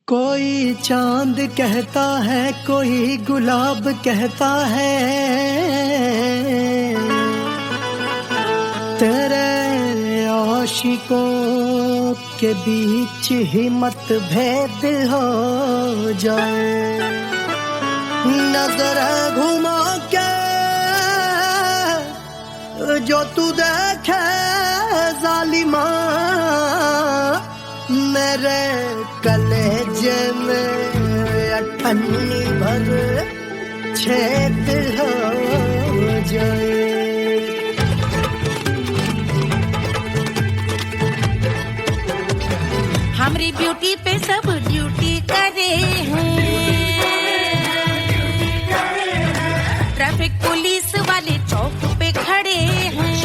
कोई चांद कहता है, कोई गुलाब कहता है, तेरे आशिकों के बीच ही मतभेद हो जाए। नजर घुमा के जो तू देखे जालिमा, मेरे कलेजे में अठन्नी भर छेद हो जाए। हमारी ब्यूटी पे सब ड्यूटी करे हैं, ट्रैफिक पुलिस वाले चौक पे खड़े हैं।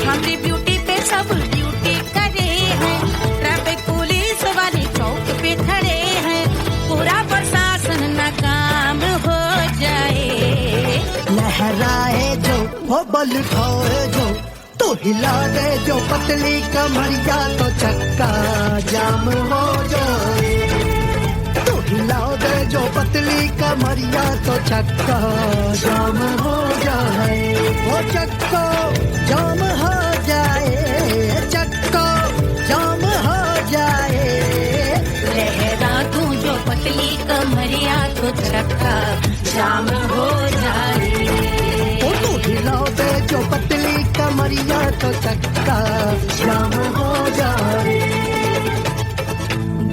हमारी ब्यूटी पे सब ड्यूटी करे हैं, ट्रैफिक पुलिस वाले चौक पे खड़े हैं। पूरा प्रशासन नाकाम हो जाए। लहराए जो वो बल खाए जो, तो हिला दे जो पतली कमरिया, तो चक्का जाम हो जाए। तो हिला दे जो पतली कमरिया, तो चक्का जाम हो जाए। वो चक्का जाम हो जाए, चक्का जाम हो जाए। लहरा तू जो पतली कमरिया, तो चक्का जाम हो जाए। तो हिला दे जो पतली कमरिया, तो चक्का जाम हो जाए।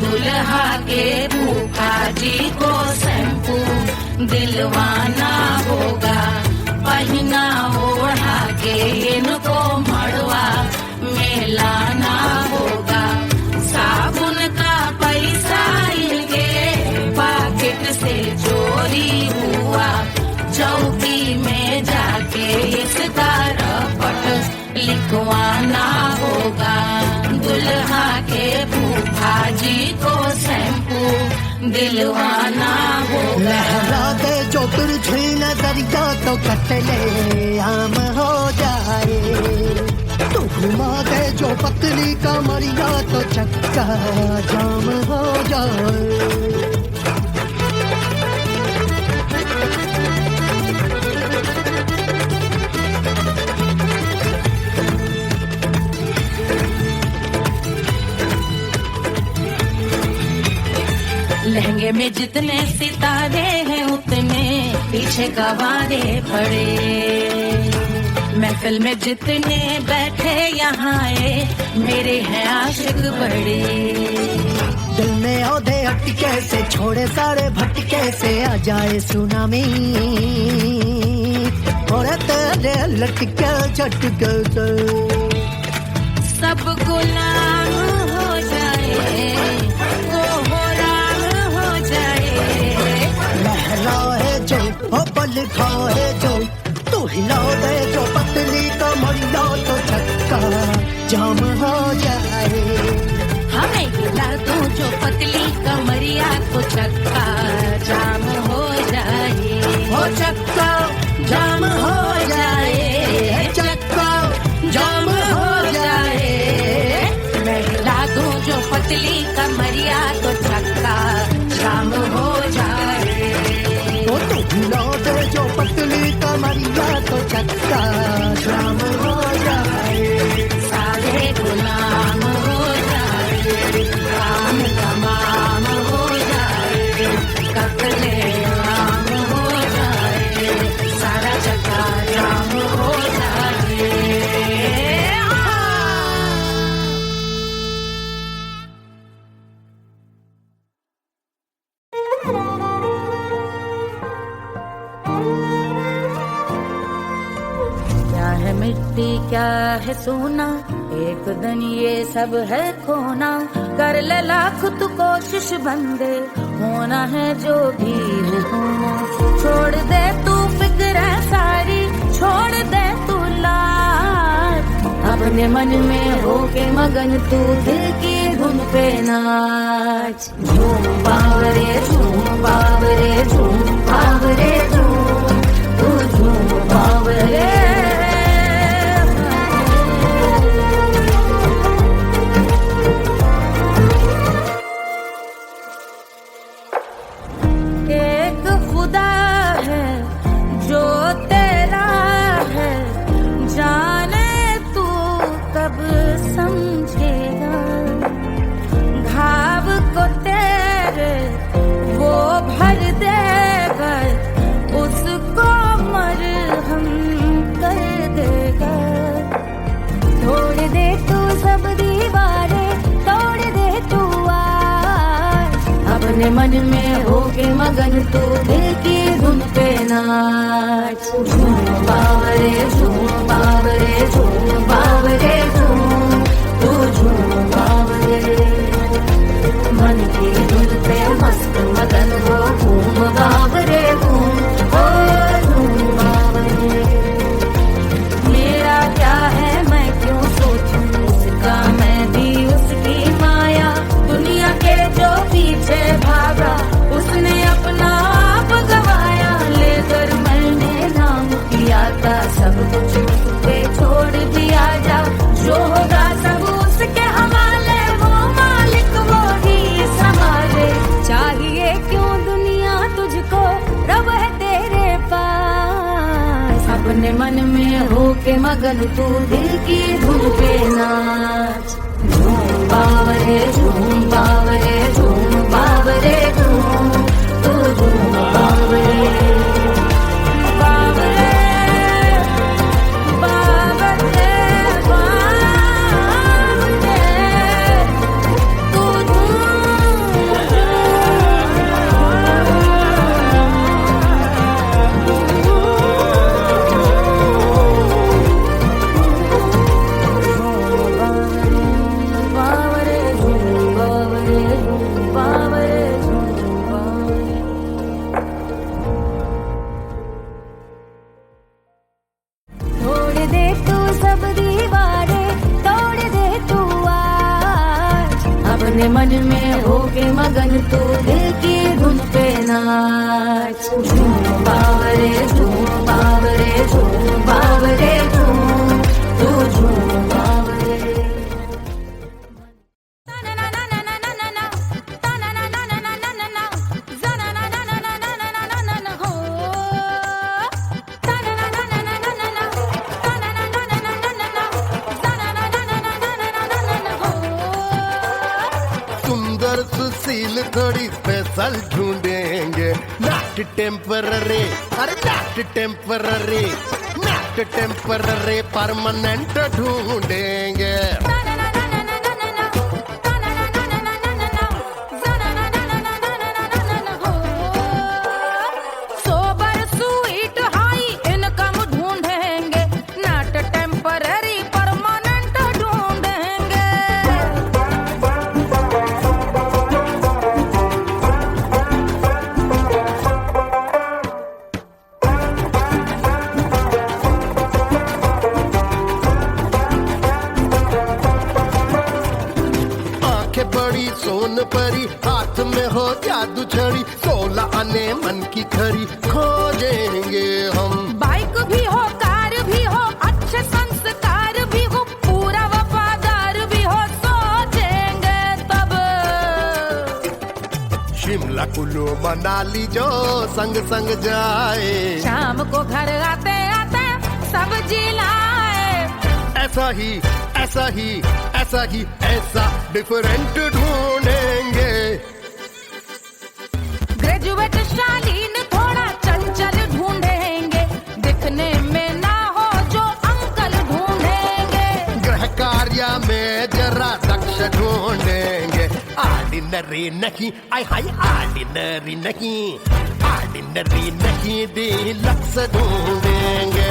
दुल्हा के फूफा जी को शैम्पू दिलवाना होगा, पहना ओढ़ा के इनको मड़वा में लाना होगा। साबुन का पैसा इनके पॉकेट से चोरी हुआ, चौकी में जाके इसका रपट लिखवाना होगा। दुल्हा के फूफा जी को शैम्पू दिलवाना होगा। लहरा दे जो तुरझी नजरिया, तो कतले आम हो जाए। तू घुमा दे जो पतली कमरिया, तो चक्का जाम हो जाए। लहंगे में जितने सितारे हैं, उतने पीछे गवारे पड़े। महफिल में जितने बैठे यहाँ आए, मेरे हैं आशिक बड़े। दिल में औधे अटके से, छोड़े सारे भटके से, आ जाए सुनामी और तेरे लटके झटके से सब गुलाम हो जाए, वो हो राम हो जाए। लहराए जो वो बल खाए जो, तू हिला दे जो पतली कमरिया, तो चक्का जाम हो जाए। हमें हिला दो जो पतली कमरिया, तो चक्का जाम हो जाए। वो चक्का जाम हो जाए, चक्का जाम हो जाए। मैं हिला दूं जो पतली कमरिया, तो चक्का जाम हो जाए। तो तू हिला दे जो पतली कमरिया, तो चक्का जाम हो जाए। सारे गुलाम हो जाए, काम तमाम हो जाए। कतले आम हो जाए, सारा चक्का जाम हो जाए। क्या है मिट्टी क्या है सोना, एक दिन ये सब है खोना। कर ले लाख तू कोशिश बंदे, होना है जो भी है होना। छोड़ दे तू फिक्र सारी, छोड़ दे तू लाज। अपने मन में होके मगन तू दिल की धुन पे नाच। झूम बावरे झूम बावरे झूम बावरे झूम, तू झूम बावरे। अपने मन में होके मगन तू दिल की धुन पे नाच। झूम बावरे झूम बावरे झूम बावरे झूम, तू झूम बावरे। मन की धुन पे मस्त मगन हो घूम बावरे घूम, ओ झूम बावरे। मेरा क्या है मैं क्यों सोचूं उसका, मैं भी उसकी माया। दुनिया के जो पीछे भागा उसने अपना आप गवाया। लेकर मैंने नाम किया था सब कुछ उस पे छोड़ दिया जा। जो होगा सब उसके हवाले, वो मालिक वो ही संभाले। चाहिए क्यों दुनिया तुझको, रब है तेरे पास। अपने मन में होके मगन तू दिल की धुन पे नाच। झूम बावरे झूम बावरे झूम बावरे झूम, तू झूम बावरे बावरे बावरे बावरे, तू बावरे झूम बावरे झूम बावरे झूम बावरे। तोड़ दे तू सब दीवारें, तोड़ दे तू आज। अपने मन में होके मगन तू दिल की धुन पे नाच। झूम बावरे झूम बावरे झूम बावरे झूम, तू झूम बावरे। सुंदर सुशील थोड़ी स्पेशल ढूंढेंगे, नॉट टेम्पररी, अरे not temporary, not temporary, permanent ढूंढेंगे। सोबर स्वीट हाई इनकम ढूंढेंगे, नॉट टेम्पररी परमानेंट ढूंढेंगे। आंखें बड़ी सोन परी, हाथ में हो जादू छड़ी, 16 आने मन की खरी खोजेंगे हम। बाइक भी हो कार भी हो, अच्छे संस्कार भी हो, पूरा वफादार भी हो, सोचेंगे तब। शिमला कुल्लू मनाली जो संग संग जाए, शाम को घर आते आते सब्जी लाए। ऐसा ही ऐसा ही ऐसा ही ऐसा डिफरेंट ढूंढेंगे। ग्रेजुएट शालीन थोड़ा चंचल ढूंढेंगे, दिखने में ना हो जो अंकल ढूंढेंगे। गृह कार्य में जरा दक्ष ढूंढेंगे, ऑर्डिनरी नहीं, आय हाय ऑर्डिनरी नहीं, ऑर्डिनरी नहीं, डीलक्स ढूंढेंगे।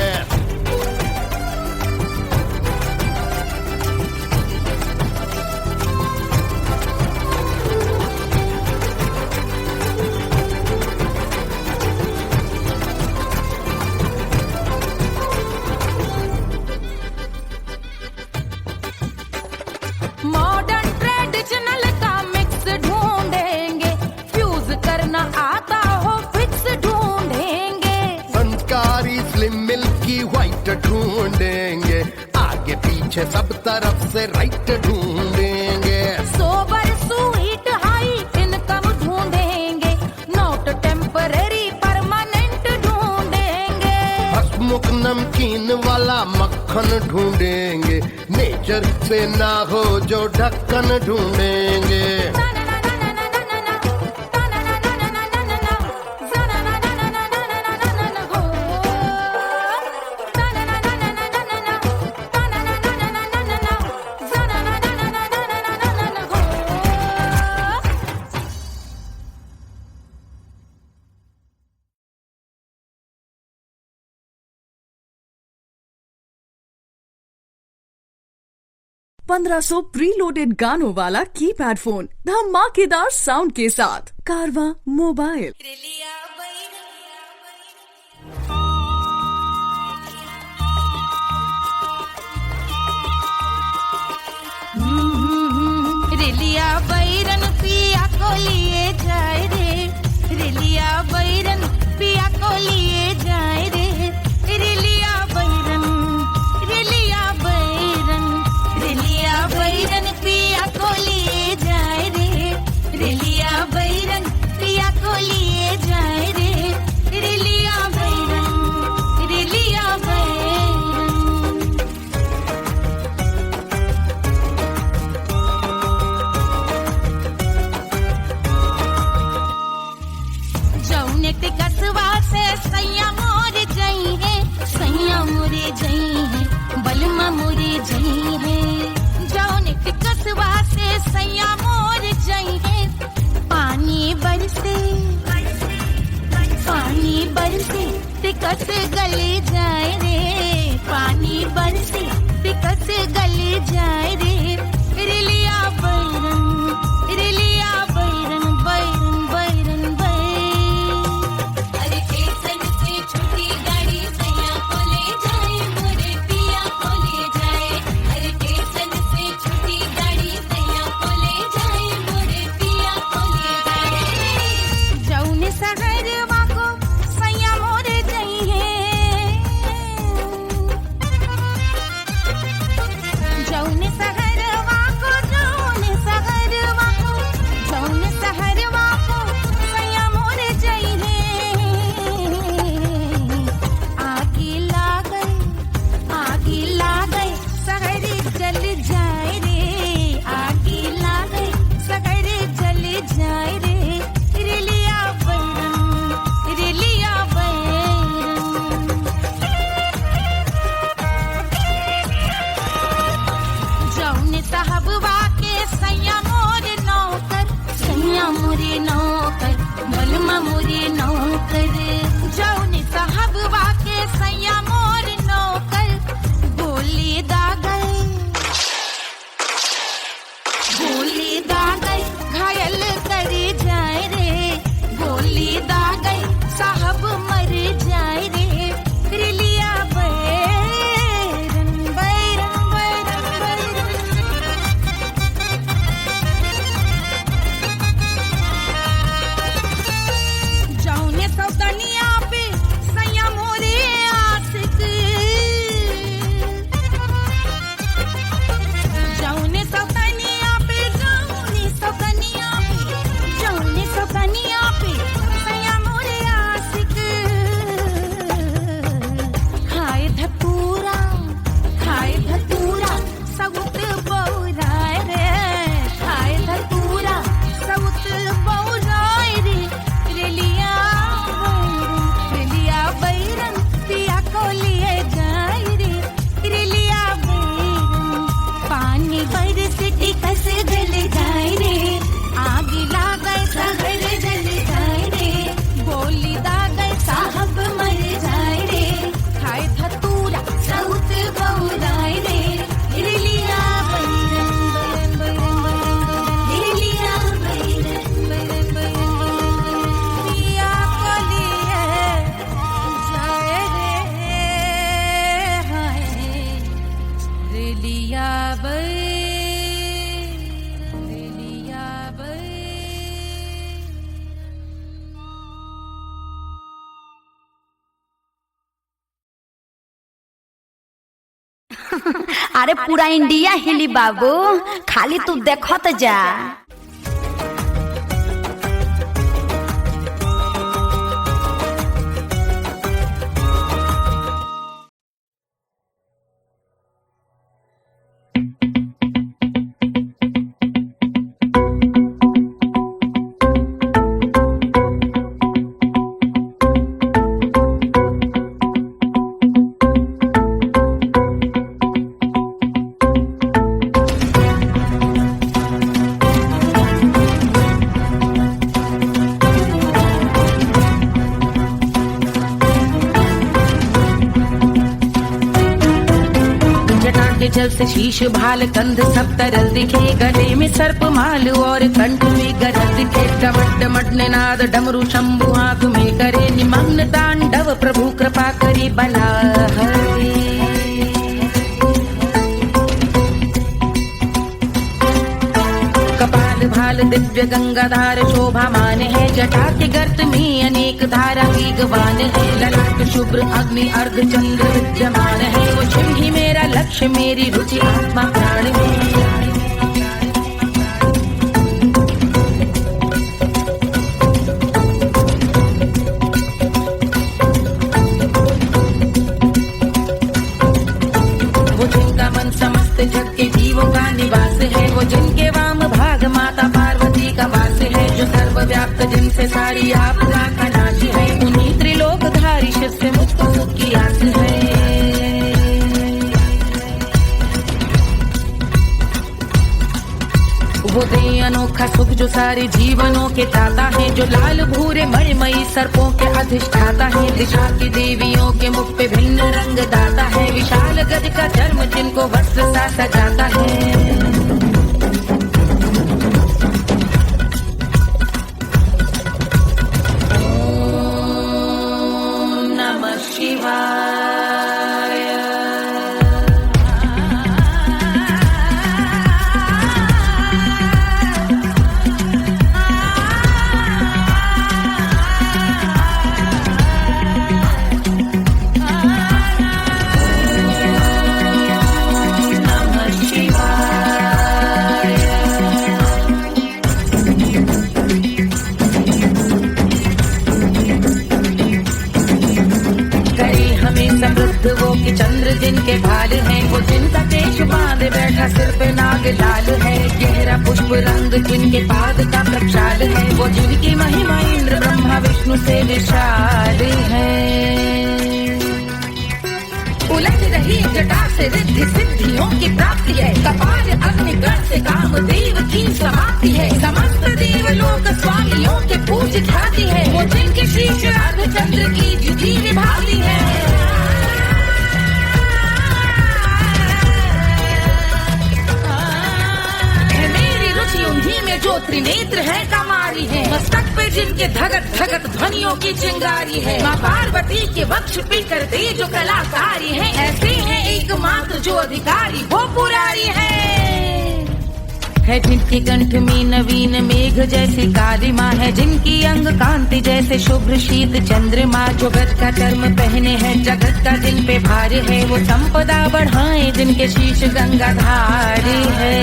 मॉडर्न ट्रेडिशनल का मिक्स ढूंढेंगे, फ्यूज करना आता हो फिक्स ढूंढेंगे। संस्कारी स्लिम मिल्की व्हाइट ढूंढेंगे, आगे पीछे सब तरफ से राइट ढूंढेंगे। सोबर स्वीट हाई इनकम ढूंढेंगे, नॉट टेम्पररी परमानेंट ढूंढेंगे। हसमुख नमकीन वाला मक्खन ढूंढेंगे, नेचर से ना हो जो ढक्कन ढूंढेंगे। 1500 प्रीलोडेड गानों वाला कीपैड फोन धमाकेदार साउंड के साथ कारवा मोबाइल। रेलिया बैरन पिया को लिए जाए रे, रेलिया बैरन पिया को लिए जाए रे, रेलिया बैरन, रेलिया बैरन, रेलिया बैरन पिया को लिए जाए रे, रेलिया बैरन पिया को लिए जाए रे, रेलिया बैरन, रेलिया बैरन। जौने ते कसवा से सैया मोरे जई है, सैया मोरे जई है, बलमा मोरे जई है। जौने ते कसवा से सैया मोरे जई है, पानी बरसे, पानी बरसे ते कस गले जाए रे, पानी बरसे ते कस गले जाए रे, रेलिया बैरन, रेलिया बैरन, बैरन बैरन बैरन। अरे स्टेशन से छुट्टी गाड़ी सैया को ले जाए, मोरे पिया को ले जाए। अरे स्टेशन से छुट्टी गाड़ी सैया को ले जाए, मोरे पिया को ले जाए। जौने सहरवा को सैया मोरे जई है, जौने सहरवा को, जौने सहरवा को, जौने सहरवा को सैया मोरे जई है। आगे लागल, आगे लागल सहर जल जाए रे, आगे लागल सहर जल जाए रे, रेलिया बैरन, रेलिया बैरन। जौने साहबवा के सैया मोरे नौकर, सैया मोरे नौकर, बलमा मोरे नौकर। जौने साहबवा के सैया मोरे नौकर, गोली दागल, गोली दागल घायल करे जाए रे, गोली दागल साहब मर जाए रे, रेलिया बैरन, बैरन बैरन बैरन। जौने सौतनिया पे सैया मोरे आशिक, जौने सौतनिया पे, जौने सौतनिया पे, जौने सौतनिया पे सैया मोरे आशिक। खाए धतूरा, खाए धतूरा सउत बौराए रे, खाए धतूरा सउत बौराए रे, रेलिया बैरन, रेलिया बैरन पिया को लिए जाए रे, रेलिया बैरन। पानी बरसे टिकस गल जाए रे, आग लागल सहर जल जाए रे, गोली दागल साहब मर जाए रे, खाए धतूरा सउत बौराए रे, रेलिया बैरन, बैरन बैरन बैरन, रेलिया बैरन, बैरन बैरन बैरन। पिया को लिए जाए रे, हाय रेलिया बैरन, रेलिया बैरन। अरे पूरा इंडिया हिली बाबू, खाली तू देखत जा। जल से शीश भाल कंध सब तरल दिखे, गले में सर्प माल और कंठ में गरज दिखे। डमट डमट निनाद डमरू शंभु आंख में करे निमग्न तांडव, प्रभु कृपा करे बला हरे। कपाल भाल दिव्य गंगाधार शोभामान है, जटा के गर्त में अनेक धारा की गवान है। ललाट शुभ्र अग्नि अर्ध चंद्र विद्यमान है, वो शिव ही मेरा लक्ष्य मेरी रुचि आत्मा प्राण में। वो जिनका मन समस्त जग के जीवों का निवास है, वो जिनके वाम भाग माता पार्वती का वास है। जो सर्वव्याप्त जिनसे सारी आपदा का नाश है, उन्हीं त्रिलोकधारी शिव से मुझको सुख की आस है। वो दे अनोखा सुख जो सारे जीवनों के दाता है, जो लाल भूरे मणिमयी सर्पों के अधिष्ठाता है। दिशा की देवियों के मुख पे भिन्न रंग दाता है, विशाल गज का जन्म जिनको वस्त्र सा सजाता है। वो कि चंद्र जिनके भाल हैं, वो जिनका केश बांधे बैठा सिर पे नाग लाल है। गहरा पुष्प रंग जिनके पाद का प्रक्षाल है, वो जिनकी महिमा इंद्र ब्रह्मा विष्णु से विशाल है। उलझ रही जटा से रिद्धि सिद्धियों की प्राप्ति है, कपाल अग्निगण से कामदेव की समाप्ति है। समस्त देवलोक स्वामियों के पूज ख्याति है, वो जिनके शीश अर्ध चंद्र की जुटी निभाती है। उन्हीं में जो त्रिनेत्र है कमारी है, मस्तक पे जिनके धगत धगत ध्वनियों की चिंगारी है। माँ पार्वती के वक्ष पे करते जो कलाकारी है, ऐसे हैं एकमात्र जो अधिकारी वो पुरारी है। जिनके कंठ में नवीन मेघ जैसी कालिमा है, जिनकी अंग कांति जैसे शुभ्र शीत चंद्रमा। जो गज का चर्म पहने हैं जगत का जिन पे भार है, वो संपदा बढ़ाए जिनके शीश गंगाधार है।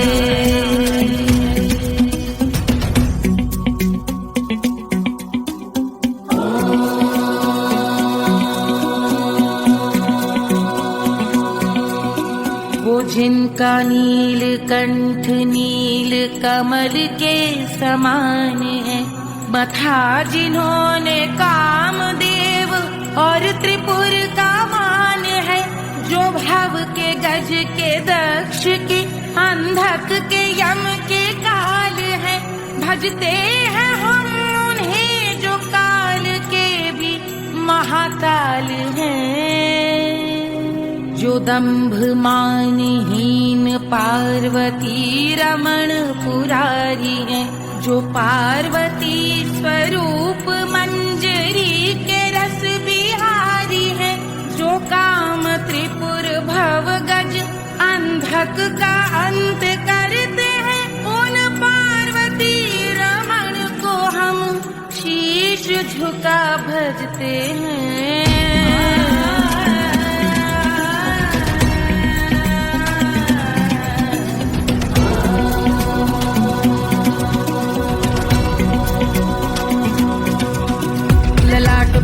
जिनका नील कंठ नील कमल के समान है, मथा जिन्होंने कामदेव और त्रिपुर का मान है। जो भव के गज के दक्ष के अंधक के यम के काल है, भजते हैं हम उन्हें जो काल के भी महाकाल हैं। जो दंभ मानहीन पार्वती रमण पुरारी है, जो पार्वती स्वरूप मंजरी के रस बिहारी है। जो काम त्रिपुर भव गज अंधक का अंत करते हैं, उन पार्वती रमण को हम शीश झुका भजते हैं।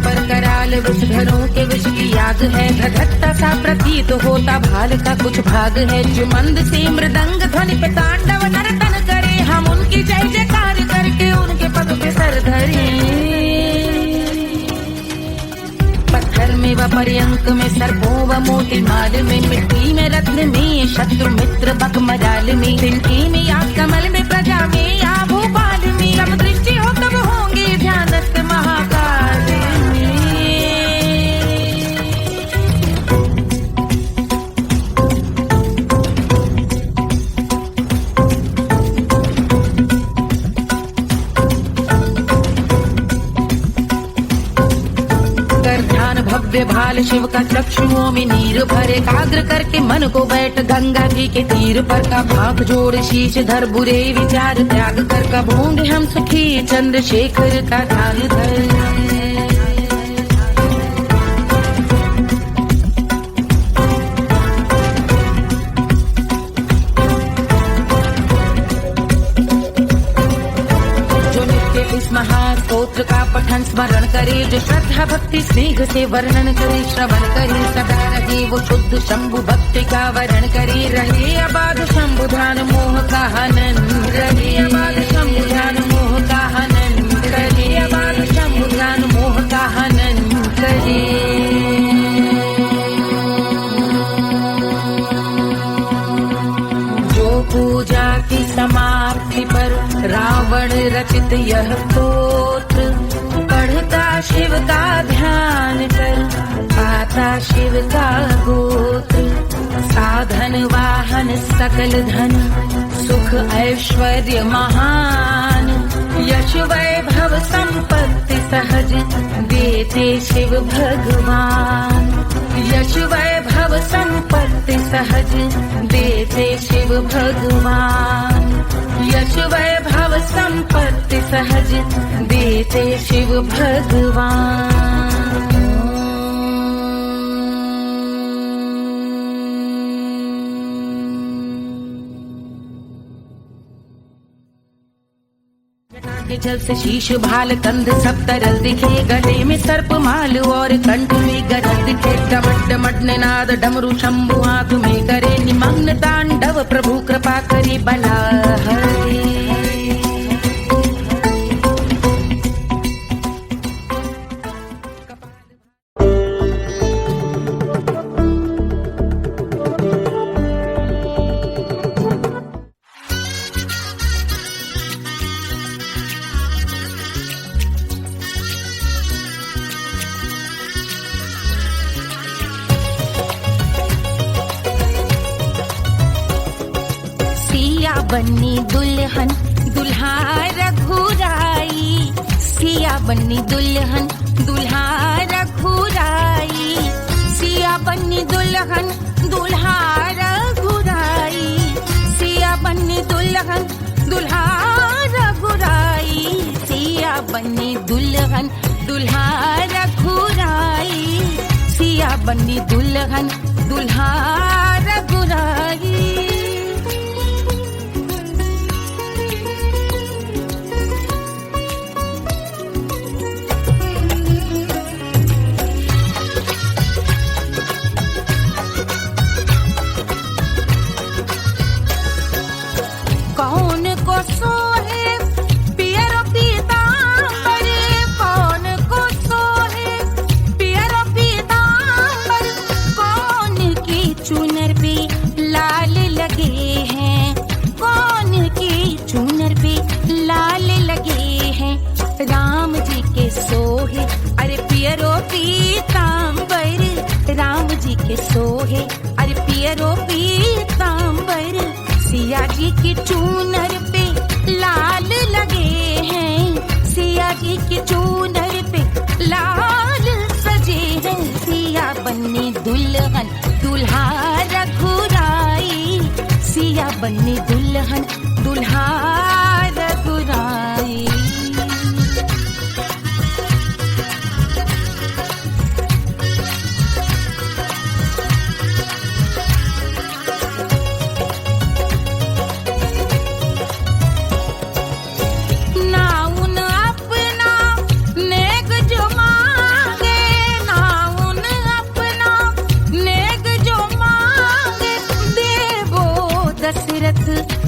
पर कराल विषधरों के विष की याद है, धधकता सा प्रतीत होता भाल का कुछ भाग है। जो मंद से मृदंग ध्वनि पे तांडव नर्तन करे, हम उनकी जय जयकार करके उनके पद पे सर धरे। पत्थर में व पर्यंक में सर्पों व मोती माल में, मिट्टी में रत्न में शत्रु मित्र बक मजाल में, तिनकी में या कमल में प्रजा में या भोपाल में। जब दृष्टि हो तब होंगे ध्यानस्थ महाकाल में। भव्य भाल शिव का चक्षुओं में नीर भरे, एकाग्र करके मन को बैठ गंगा जी के तीर पर, का भाग जोड़ शीश धर बुरे विचार त्याग कर, कब होंगे हम सुखी चंद्रशेखर का ध्यान धर। महास्तोत्र का पठन स्मरण करे, जो श्रद्धा भक्ति स्नेह से वर्णन करे, श्रवण करे सदा रहे वो शुद्ध शंभु भक्ति का वरण करे, रहे अबाध शंभु ध्यान मोह का हनन, रहे अबाध शंभु ध्यान मोह का हनन, रहे अबाध शंभु ध्यान मोह का हनन करे। पूजा की समाप्ति पर रावण रचित यह स्तोत्र, पढ़ता शिव का ध्यान कर, पाता शिव का गोत्र, साधन वाहन सकल धन, सुख ऐश्वर्य महान, यश वैभव संपत्ति सहज देते शिव भगवान, यश वैभव संपत्ति सहज देते शिव भगवान, यश वैभव संपत्ति सहज देते शिव भगवान। के जल से शीश भाल कंध सब तरल दिखे, गले में सर्प माल और कंठ में गरज दिखे, डमट डमट निनाद डमरू शंभु आंख में करे, निमग्न तांडव प्रभु कृपा करे बला हरे। बन्नी दुल्हन दुल्हा रघुराई, सिया बन्नी दुल्हन दुल्हा रघुराई, सिया बन्नी दुल्हन दुल्हा रघुराई, सिया बन्नी दुल्हन दुल्हा रघुराई, सिया बन्नी दुल्हन दुल्हा रघुराई, सिया बन्नी दुल्हन दुल्हा रघुराई। राम जी के सोहे अरे पियरो पीतांबर, राम जी के सोहे अरे पियरो पीतांबर, सिया जी की चूनर पे लाल लगे हैं, सिया जी की चूनर पे लाल सजे हैं, सिया बन्नी दुल्हन दुल्हा रघुराई, सिया बन्नी दुल्हन दुल्हा रघुराई।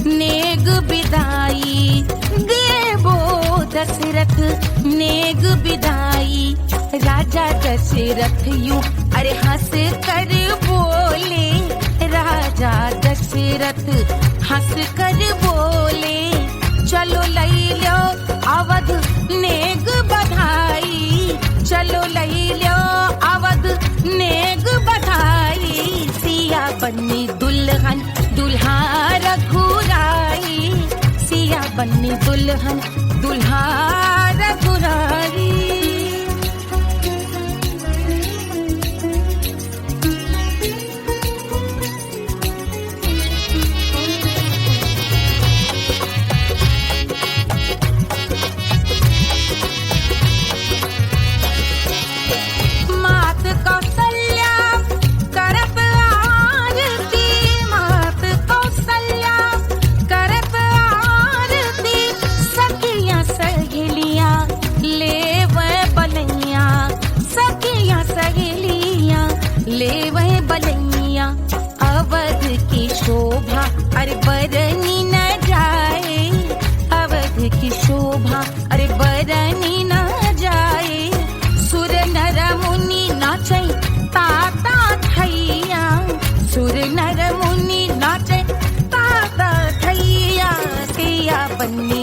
नेग बिदाई देवो दशरथ नेग बिदाई, राजा दशरथ यूं अरे हंस कर बोले, राजा दशरथ हंस कर बोले, चलो लई लो अवध नेग बधाई, चलो लई लो अवध नेग बधाई, सिया बन्नी दुल्हन दुल्हा रघुराई, सिया बन्नी दुल्हन दुल्हा रघुराई।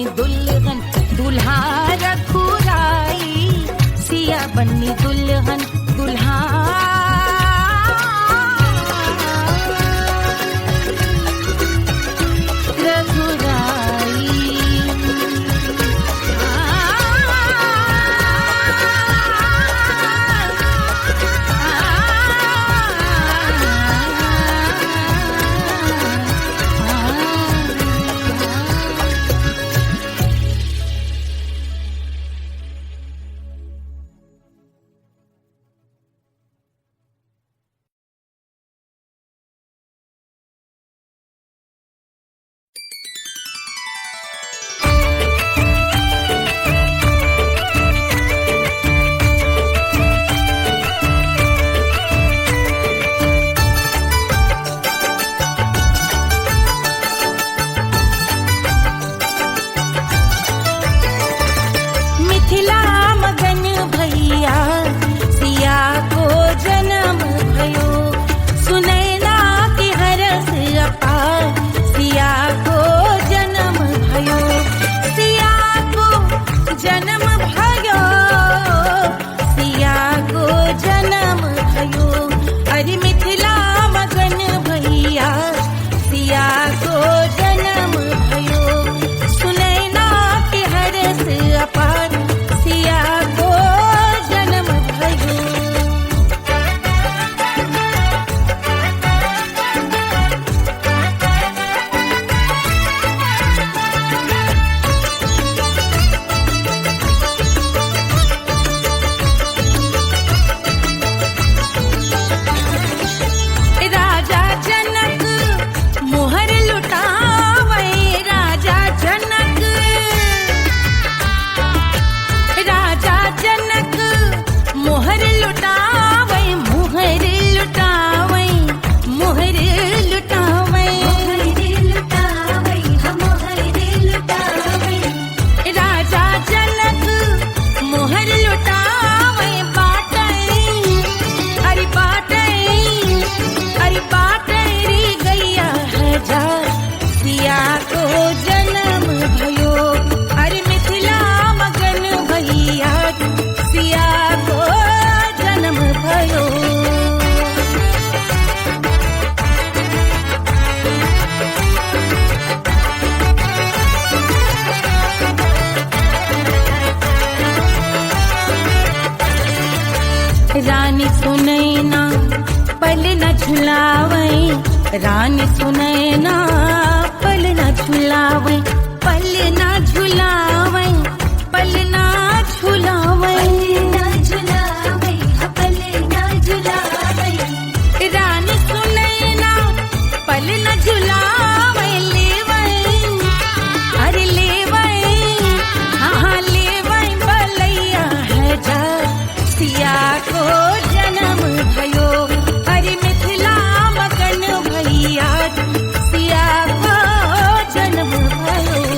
बन्नी दुल्हन दुल्हा रघुराई, सिया बन्नी दुल्हन दुल्हा रानी सुनैना पल न झुलावे, रानी सुनैना पल न झुलावे, पल न झुलावे, पल न झुलावे, पल न झुलावे, रानी सुनैना पल न झुलावे, लेवे अरे लेवे हाँ लेवे बलैया है जा, सिया को जन्म भयो, अरे मिथिला मगन भैया, सिया को जन्म भयो।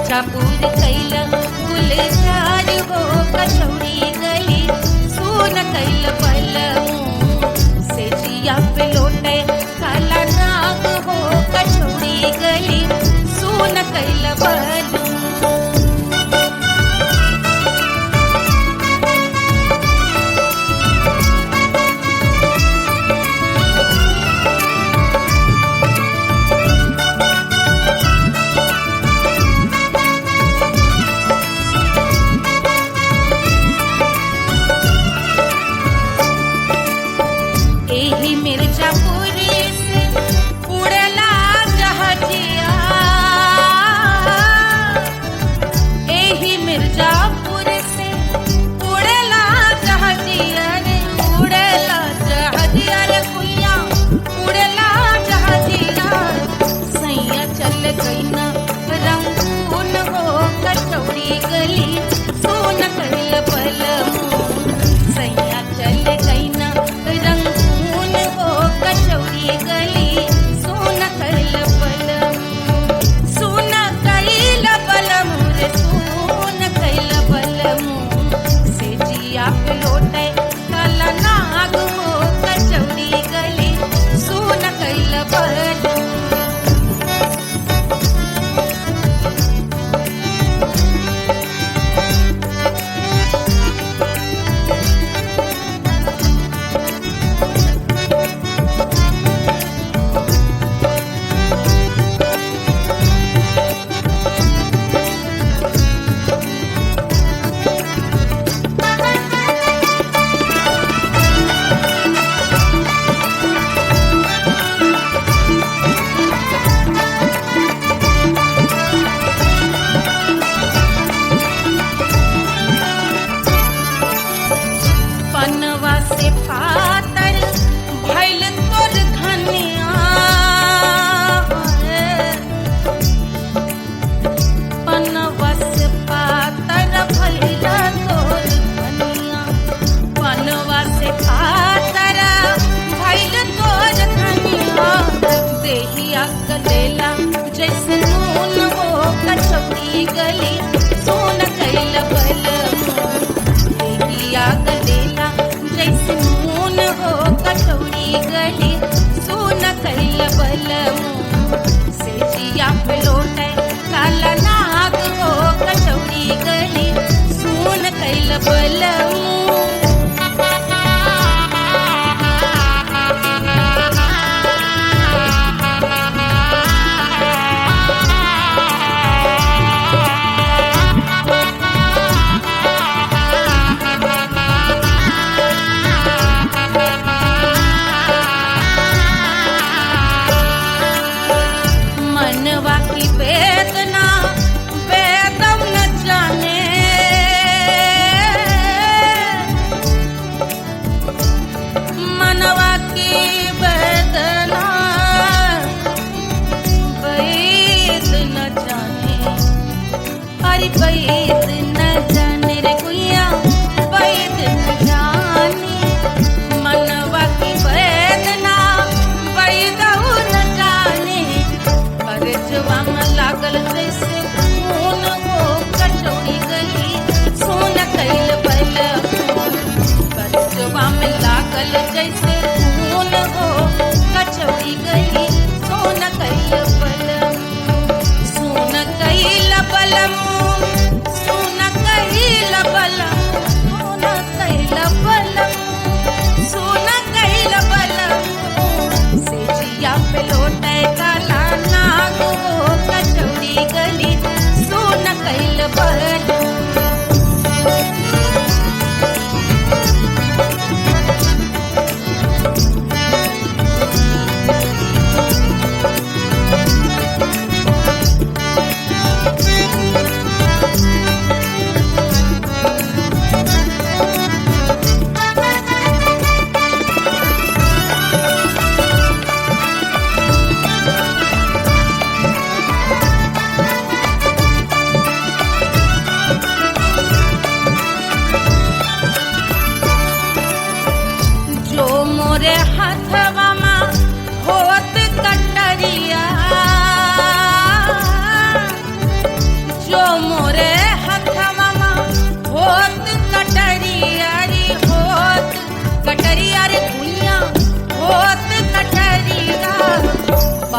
मिर्जापुर कैल गुलजार हो कचौड़ी गली सुन कैल बलमू से जिया पे लोटे काला नाग हो कचौड़ी गली सुन कैल बलमू। एही मिर्जापुर से उड़ला जहाजिया, एही मिर्जापुर से उड़ला जहाजिया रे उड़ला जहाजिया रे कुइया उड़ला जहाजिया। सैया चल गई ना रंगून हो कचौड़ी गली सोन कैल बलमू। सैया चल गई ना रंगून हो कचौड़ी गली सोन कैल बलमू। सोन कैल बलमू रे सोन कैल बलमू से जिया पे लोटे काला नाग हो कचौड़ी गली सोन कैल बलमू। पनवा से पातर भइल तोर धनिया, पनवा से पातर भइल तोर धनिया। पनवा से पातर भइल तोर धनिया। देहिया गलेला जैसे नून हो कचौड़ी गली सोन कैल बलमू। देहिया गलेला जैसे नून हो कचौड़ी गली सोन कैल बलमू। से जिया पे लोटे काला नाग हो कचौड़ी गली सोन कैल बलमू। मनवा की वेदना वेदम न जाने, मनवा की वेदना वैद न जाने। अरे वैद न जाने रे गुइया वैद न जाने। मनवा की वेदना वैद न जाने। परजवा में लागल जैसे खून हो कचौड़ी गली सोन कैल बलमू। परजवा में लागल जैसे खून हो कचौड़ी गली सोन कैल बलमू। सोन कैल बलमू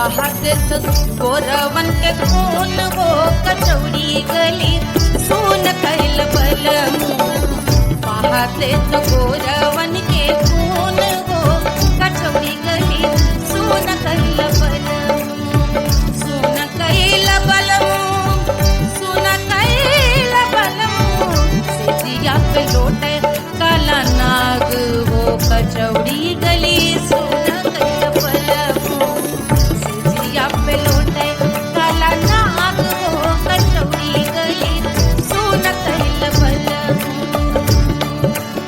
बहाते तो गोरवन के खून वो कचौड़ी गली सोन कैल बलमू बहाते तो गोरवन के खून वो कचौड़ी गली सोन कैल बलमू सोन कैल बलमू सोन कैल बलमू सिजिया पे लोटे काला नाग वो कचौड़ी गली सोन कैल बलमू सिजिया पे लोटे काला नाग वो कचौड़ी गली सोन कैल बलमू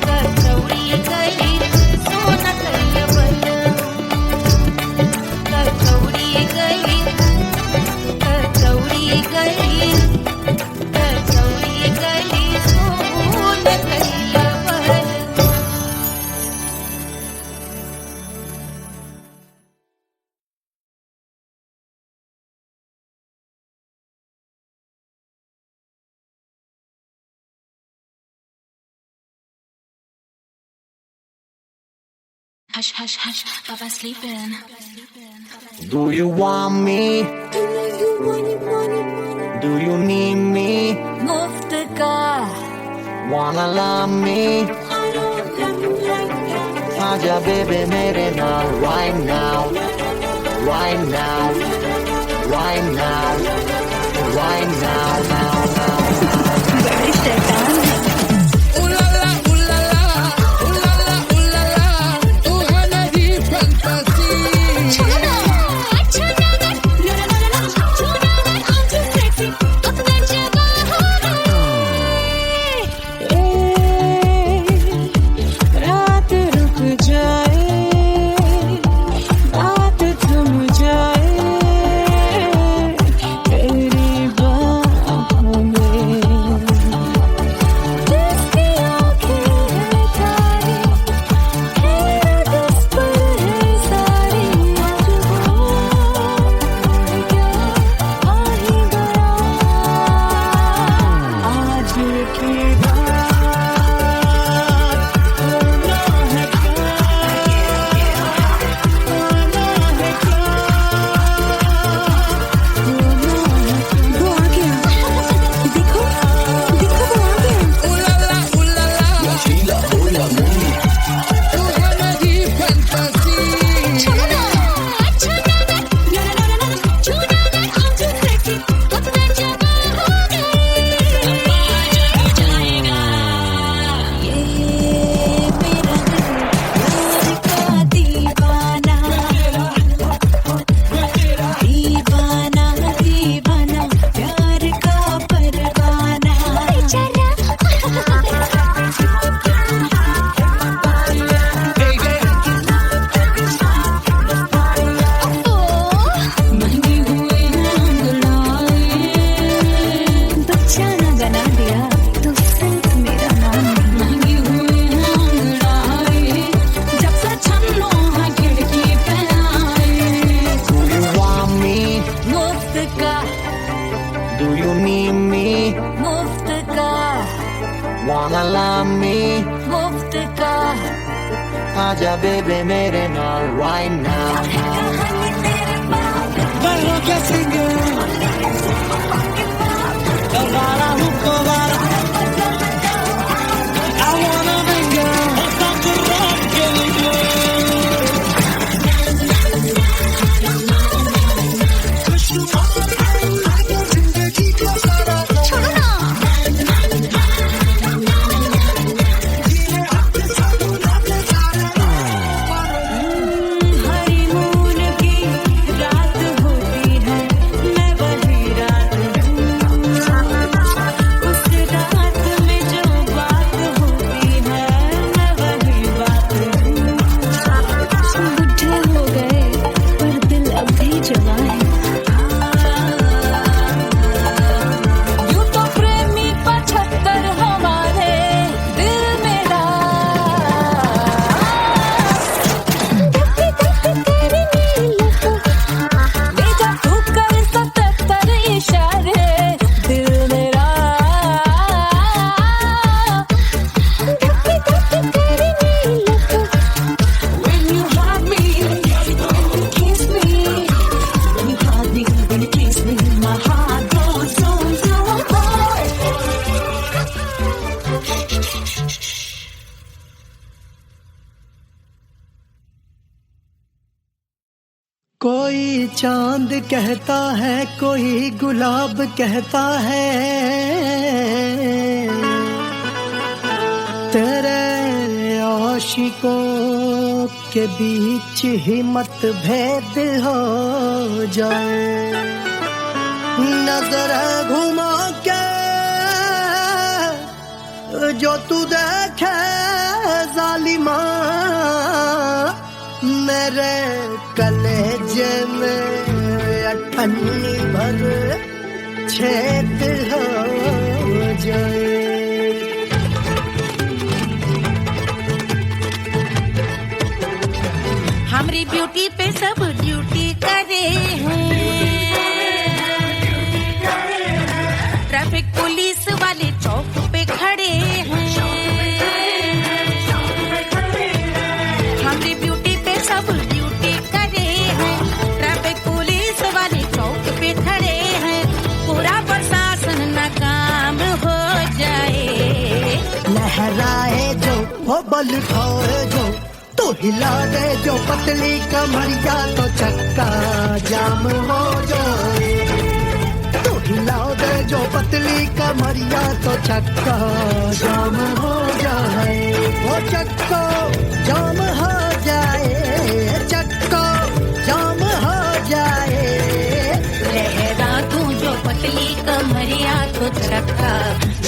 कचौड़ी गली सोन कैल बलमू कचौड़ी गली कचौड़ी गली कचौड़ी गली सोन कैल बलमू Hush, hush, hush, Papa's sleeping. Do you want me? Do you need me? मुफ्त का Wanna love me? आजा baby मेरे नाल right now, right now, right now, right now, now, now. रात रुक जाए, रात थम जाए, तेरी बाहों में जिसकी आँखें हैं तारी, हैरत इस पर है सारी, आज वो क्या आ ही गया, आज की Do you need me? मुफ्त का Wanna love me? मुफ्त का आजा baby मेरे नाल right now. हनीमून की रात होती है, मैं वही रात चांद कहता है, कोई गुलाब कहता है, तेरे आशिकों के बीच ही मतभेद हो जाए। नजर घुमा के जो तू देखे जालिमा, मेरे कलेजे में अठन्नी भर छेद हो जाए। हमारी ब्यूटी पे सब ड्यूटी करे हैं, ट्रैफिक पुलिस वाले चौक पे खड़े हैं। हमारी ब्यूटी पे सब ड्यूटी करे हैं, ट्रैफिक पुलिस वाले चौक पे खड़े हैं। पूरा प्रशासन नाकाम हो जाए। लहराए जो वो बल खाए जो, तो हिला दे जो पतली कमरिया, तो चक्का जाम हो जाए। तो हिला दे जो पतली कमरिया, तो चक्का जाम हो जाए। वो चक्का जाम हो जाए, चक्का जाम हो जाए। लहरा तू जो पतली कमरिया, तो चक्का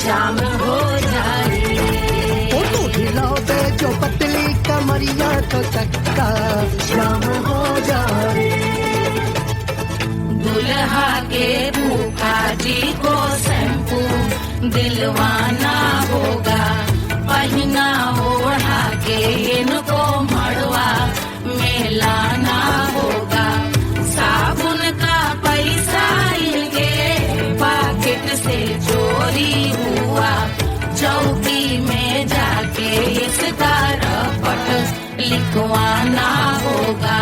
जाम हो जाए। तो हिला दे जो पतली कमरिया, तो चक्का जाम हो जाए। दुल्हा के भूखा जी को शैम्पू दिलवाना होगा, पहना ओढ़ा के इनको मड़वा में लाना होगा। साबुन का पैसा इनके पॉकेट से चोरी हुआ, चौकी में जाके इसका रपट लिखवाना होगा।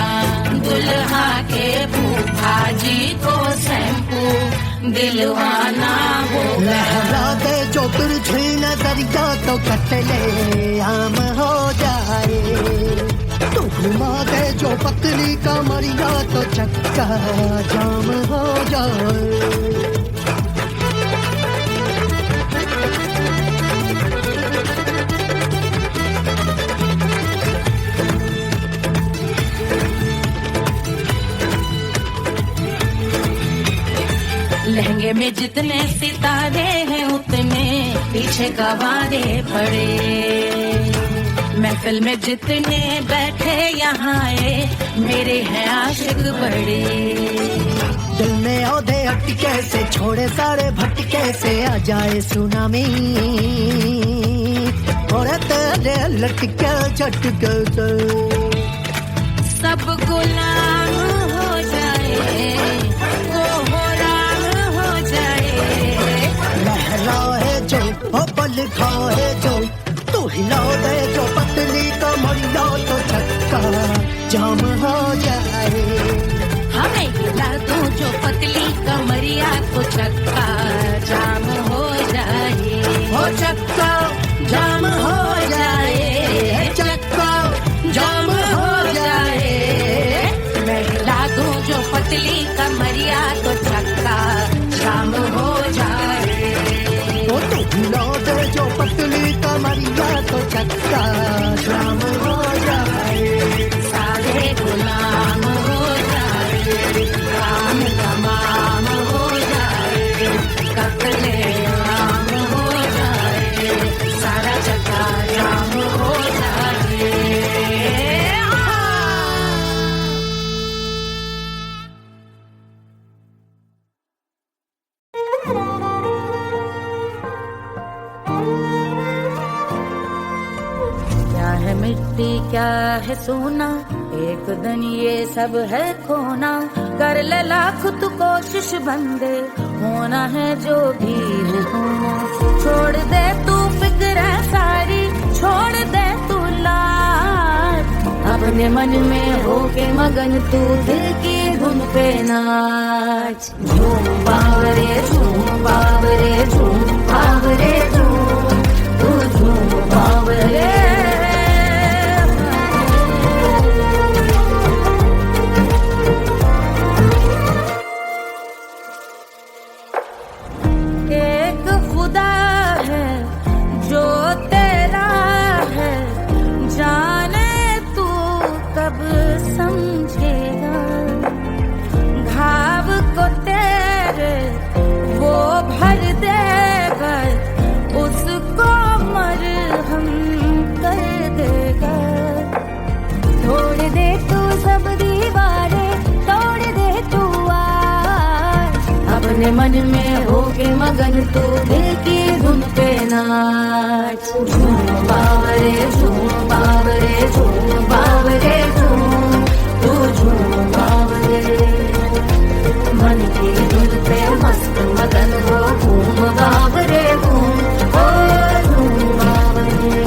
दुल्हा के फूफा जी को शैम्पू दिलवाना होगा। लहरा दे जो तुझे नजरिया, तो कतले आम हो जाए। तू घुमा दे जो पतली कमरिया, तो चक्का जाम हो जाए। लहंगे में जितने सितारे हैं, उतने पीछे गवारे पड़े। महफिल में जितने बैठे यहाँ आए, मेरे हैं आशिक बड़े। दिल में औधे अटके से, छोड़े सारे भटके से, आ जाए सुनामी और तेरे लटके झटके से सब गुलाम हो जाए, वो हो राम हो जाए। लहराए जो ओ पल खाए जो, तू हिला दे जो पतली कमरिया, तो चक्का जाम हो जाए। हमें हिला दो जो पतली कमरिया, तो चक्का जाम हो जाए। हो चक्का जाम हो जाए, चक्का जाम हो जाए। मैं हिला दूं जो पतली कमरिया, तो चक्का जाम हो जाए। ओ तू हिला दे जो पतली कमरिया, तो चक्का जाम हो जाए। सारे गुलाम हो जाए, काम तमाम हो जाए। कतले आम हो जाए, सारा चक्का जाम हो जाए। क्या है मिट्टी क्या है सोना, एक दिन ये सब है खोना। कर ले लाख तू कोशिश बंदे, होना है जो भी है होना। छोड़ दे तू फिक्र सारी, छोड़ दे तू लाज। अपने मन में होके मगन तू दिल की धुन पे नाच। झूम बावरे झूम बावरे झूम बावरे झूम, तू झूम बावरे। मन में होके मगन तू दिल की धुन पे नाच। झूम बावरे झूम बावरे झूम बावरे झूम, तू झूम बावरे मन की धुन पे मस्त मगन हो घूम बावरे घूम, ओ झूम बावरे।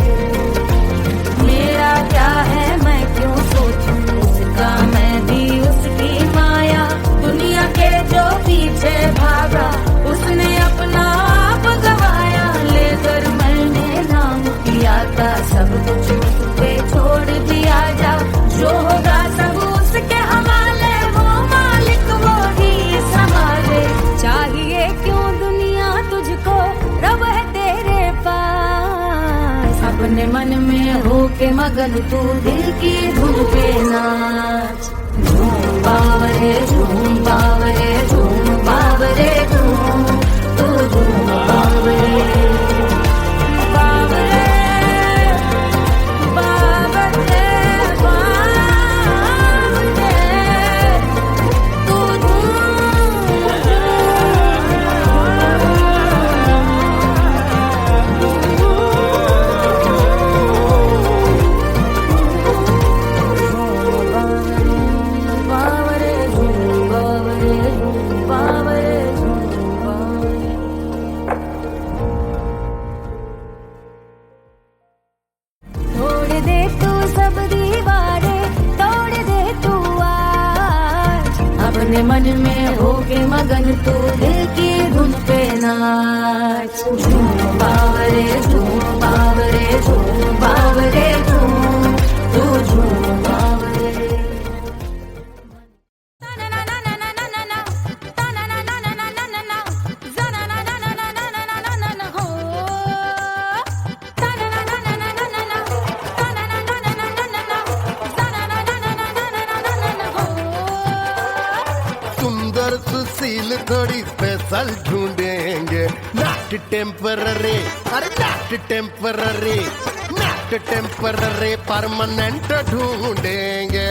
मेरा क्या है मैं क्यों सोचूं उसका, मैं भी उसकी माया, दुनिया के जो पीछे भागा उसने अपना आप गवाया। लेकर मैंने नाम किया था सब कुछ उस पे छोड़ दिया जा, जो होगा सब उसके हवाले, वो मालिक वो ही संभाले। चाहिए क्यों दुनिया तुझको, रब है तेरे पास। अपने मन में होके मगन तू दिल की धुन पे नाच। झूम बावरे झूम बावरे झूम बावरे झूम, तू झूम बावरे बावरे बावरे बावरे, तू बावरे झूम बावरे झूम बावरे झूम बावरे। तोड़ दे तू सब दीवारें, तोड़ दे तू आज। अपने मन में होके मगन तू दिल की धुन पे नाच। झूम बावरे झूम बावरे झूम बावरे झूम, तू झूम बावरे। सुंदर सुशील थोड़ी स्पेशल ढूंढेंगे, नॉट टेम्पररी, अरे not temporary, not temporary, permanent ढूंढेंगे।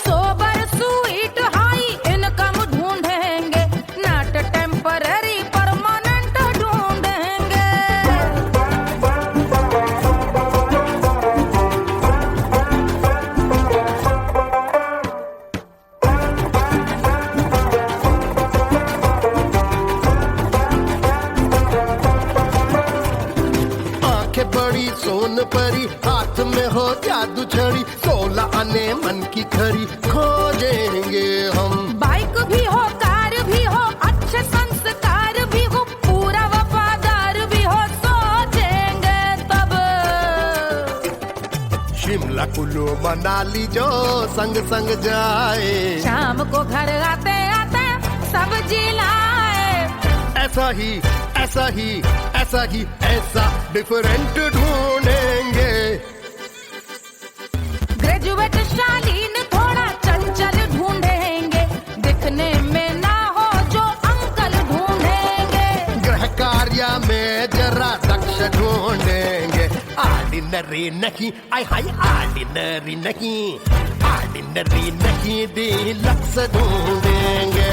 सोबर स्वीट हाई इनकम ढूंढेंगे, नॉट टेम्पररी परमानेंट ढूंढेंगे। आंखें बड़ी सोन परी, हाथ में हो जादू छड़ी, 16 आने मन की खरी खोजेंगे हम। बाइक भी हो कार भी हो, अच्छे संस्कार भी हो, पूरा वफादार भी हो, सोचेंगे तब। शिमला कुल्लू मनाली जो संग संग जाए, शाम को घर आते आते सब्जी लाए। ऐसा ही ऐसा ही ऐसा ही ऐसा डिफरेंट ढूंढेंगे। ग्रेजुएट शालीन थोड़ा चंचल ढूंढेंगे, दिखने में ना हो जो अंकल ढूंढेंगे। गृह कार्य में जरा दक्ष ढूंढेंगे, ऑर्डिनरी नहीं, आय हाय ऑर्डिनरी नहीं, ऑर्डिनरी नहीं, डीलक्स ढूंढेंगे।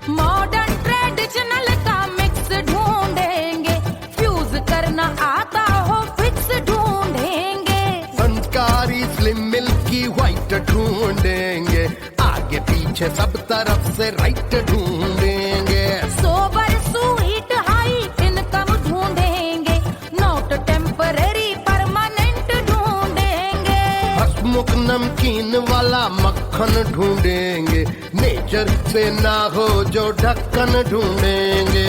मॉडर्न ट्रेडिशनल का मिक्स ढूंढेंगे, फ्यूज करना आता हो फिक्स ढूंढेंगे। संस्कारी स्लिम मिल्की व्हाइट ढूंढेंगे, आगे पीछे सब तरफ से राइट ढूंढेंगे। सोबर स्वीट हाई इनकम ढूंढेंगे, नॉट टेम्पररी परमानेंट ढूंढेंगे। हसमुख नमकीन वाला मक्खन ढूंढेंगे, नेचर से ना हो जो ढक्कन ढूंढेंगे।